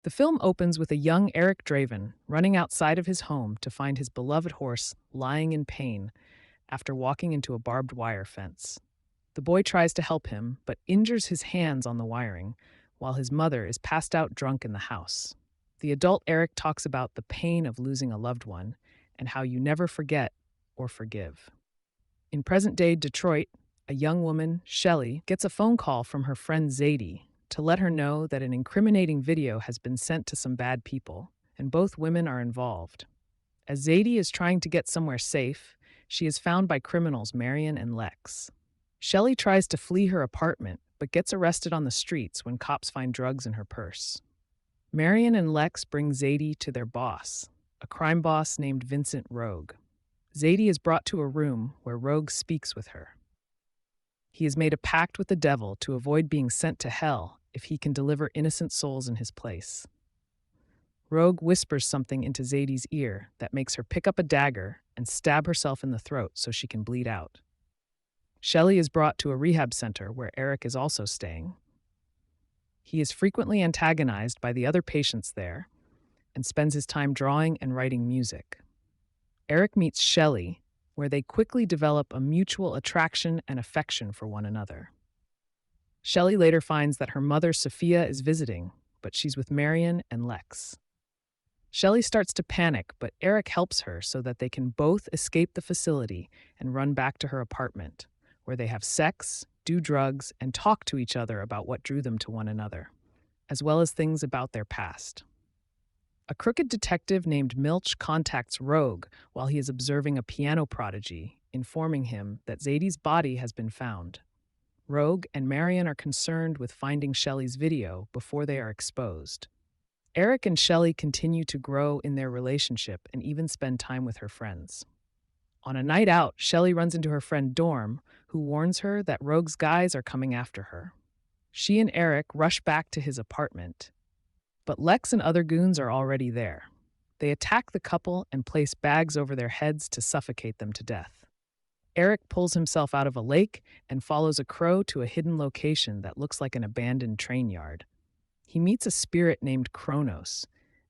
The film opens with a young Eric Draven running outside of his home to find his beloved horse lying in pain after walking into a barbed wire fence. The boy tries to help him, but injures his hands on the wiring, while his mother is passed out drunk in the house. The adult Eric talks about the pain of losing a loved one and how you never forget or forgive. In present day Detroit, a young woman, Shelly, gets a phone call from her friend Zadie to let her know that an incriminating video has been sent to some bad people, and both women are involved. As Zadie is trying to get somewhere safe, she is found by criminals Marion and Lex. Shelly tries to flee her apartment, but gets arrested on the streets when cops find drugs in her purse. Marion and Lex bring Zadie to their boss, a crime boss named Vincent Rogue. Zadie is brought to a room where Rogue speaks with her. He has made a pact with the devil to avoid being sent to hell if he can deliver innocent souls in his place. Rogue whispers something into Zadie's ear that makes her pick up a dagger and stab herself in the throat so she can bleed out. Shelly is brought to a rehab center where Eric is also staying. He is frequently antagonized by the other patients there and spends his time drawing and writing music. Eric meets Shelly, where they quickly develop a mutual attraction and affection for one another. Shelly later finds that her mother, Sophia, is visiting, but she's with Marion and Lex. Shelly starts to panic, but Eric helps her so that they can both escape the facility and run back to her apartment, where they have sex, do drugs, and talk to each other about what drew them to one another, as well as things about their past. A crooked detective named Milch contacts Rogue while he is observing a piano prodigy, informing him that Zadie's body has been found. Rogue and Marion are concerned with finding Shelly's video before they are exposed. Eric and Shelly continue to grow in their relationship and even spend time with her friends. On a night out, Shelly runs into her friend Dorm, who warns her that Rogue's guys are coming after her. She and Eric rush back to his apartment, but Lex and other goons are already there. They attack the couple and place bags over their heads to suffocate them to death. Eric pulls himself out of a lake and follows a crow to a hidden location that looks like an abandoned train yard. He meets a spirit named Kronos,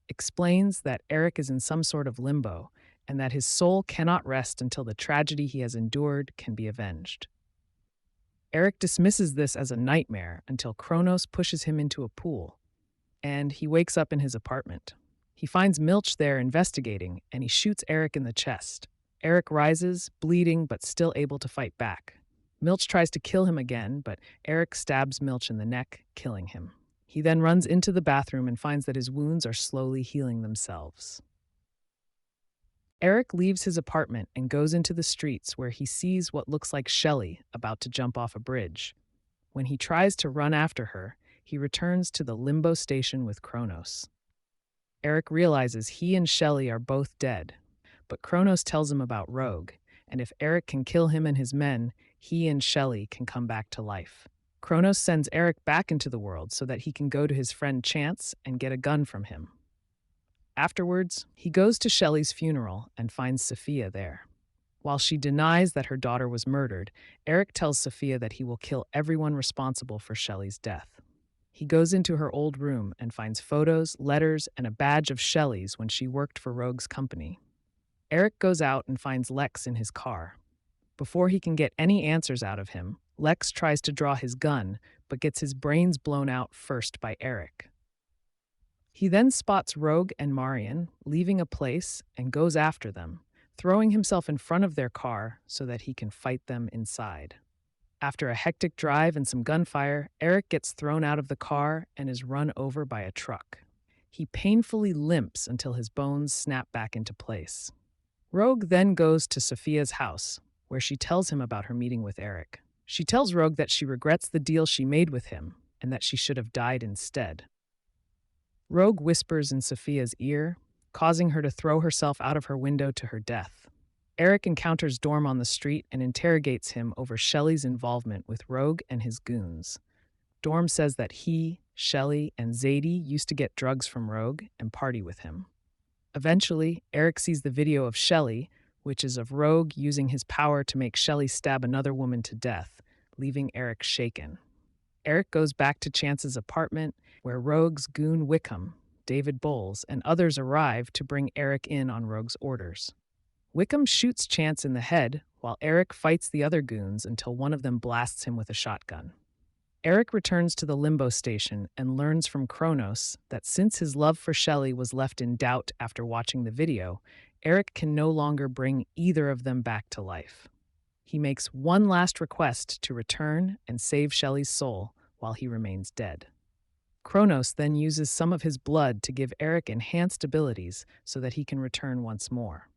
explains that Eric is in some sort of limbo, and that his soul cannot rest until the tragedy he has endured can be avenged. Eric dismisses this as a nightmare until Kronos pushes him into a pool, and he wakes up in his apartment. He finds Milch there investigating, and he shoots Eric in the chest. Eric rises, bleeding but still able to fight back. Milch tries to kill him again, but Eric stabs Milch in the neck, killing him. He then runs into the bathroom and finds that his wounds are slowly healing themselves. Eric leaves his apartment and goes into the streets where he sees what looks like Shelly about to jump off a bridge. When he tries to run after her, he returns to the limbo station with Kronos. Eric realizes he and Shelly are both dead, but Kronos tells him about Rogue, and if Eric can kill him and his men, he and Shelly can come back to life. Kronos sends Eric back into the world so that he can go to his friend Chance and get a gun from him. Afterwards, he goes to Shelly's funeral and finds Sophia there. While she denies that her daughter was murdered, Eric tells Sophia that he will kill everyone responsible for Shelly's death. He goes into her old room and finds photos, letters, and a badge of Shelly's when she worked for Rogue's company. Eric goes out and finds Lex in his car. Before he can get any answers out of him, Lex tries to draw his gun, but gets his brains blown out first by Eric. He then spots Rogue and Marion leaving a place and goes after them, throwing himself in front of their car so that he can fight them inside. After a hectic drive and some gunfire, Eric gets thrown out of the car and is run over by a truck. He painfully limps until his bones snap back into place. Rogue then goes to Sophia's house, where she tells him about her meeting with Eric. She tells Rogue that she regrets the deal she made with him and that she should have died instead. Rogue whispers in Sophia's ear, causing her to throw herself out of her window to her death. Eric encounters Dorm on the street and interrogates him over Shelly's involvement with Rogue and his goons. Dorm says that he, Shelly, and Zadie used to get drugs from Rogue and party with him. Eventually, Eric sees the video of Shelly, which is of Rogue using his power to make Shelly stab another woman to death, leaving Eric shaken. Eric goes back to Chance's apartment, where Rogue's goon Wickham David Bowles, and others arrive to bring Eric in on Rogue's orders. Wickham shoots Chance in the head, while Eric fights the other goons until one of them blasts him with a shotgun. Eric returns to the limbo station and learns from Kronos that since his love for Shelly was left in doubt after watching the video, Eric can no longer bring either of them back to life. He makes one last request to return and save Shelly's soul while he remains dead. Kronos then uses some of his blood to give Eric enhanced abilities so that he can return once more.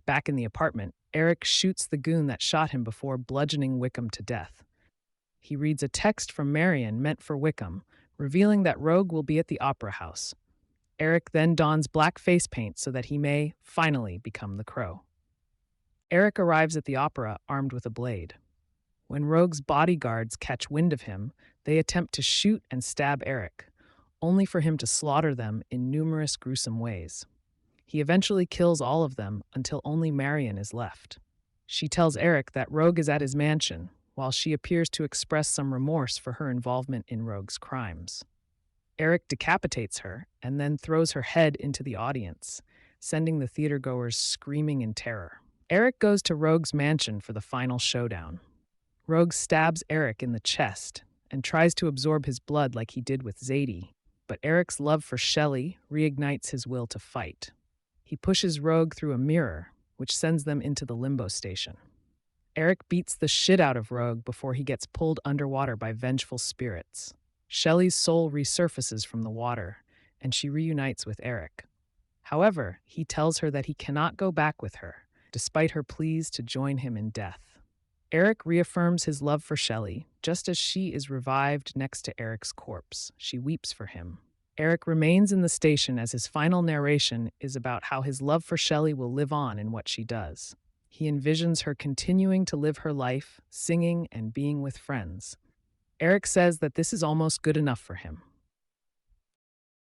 Back in the apartment, Eric shoots the goon that shot him before bludgeoning Wickham to death. He reads a text from Marion meant for Wickham, revealing that Rogue will be at the opera house. Eric then dons black face paint so that he may, finally, become the Crow. Eric arrives at the opera armed with a blade. When Rogue's bodyguards catch wind of him, they attempt to shoot and stab Eric, only for him to slaughter them in numerous gruesome ways. He eventually kills all of them until only Marion is left. She tells Eric that Rogue is at his mansion, while she appears to express some remorse for her involvement in Rogue's crimes. Eric decapitates her and then throws her head into the audience, sending the theatergoers screaming in terror. Eric goes to Rogue's mansion for the final showdown. Rogue stabs Eric in the chest and tries to absorb his blood like he did with Zadie, but Eric's love for Shelly reignites his will to fight. He pushes Rogue through a mirror, which sends them into the limbo station. Eric beats the shit out of Rogue before he gets pulled underwater by vengeful spirits. Shelly's soul resurfaces from the water, and she reunites with Eric. However, he tells her that he cannot go back with her, despite her pleas to join him in death. Eric reaffirms his love for Shelly, just as she is revived next to Eric's corpse. She weeps for him. Eric remains in the station as his final narration is about how his love for Shelly will live on in what she does. He envisions her continuing to live her life, singing and being with friends. Eric says that this is almost good enough for him.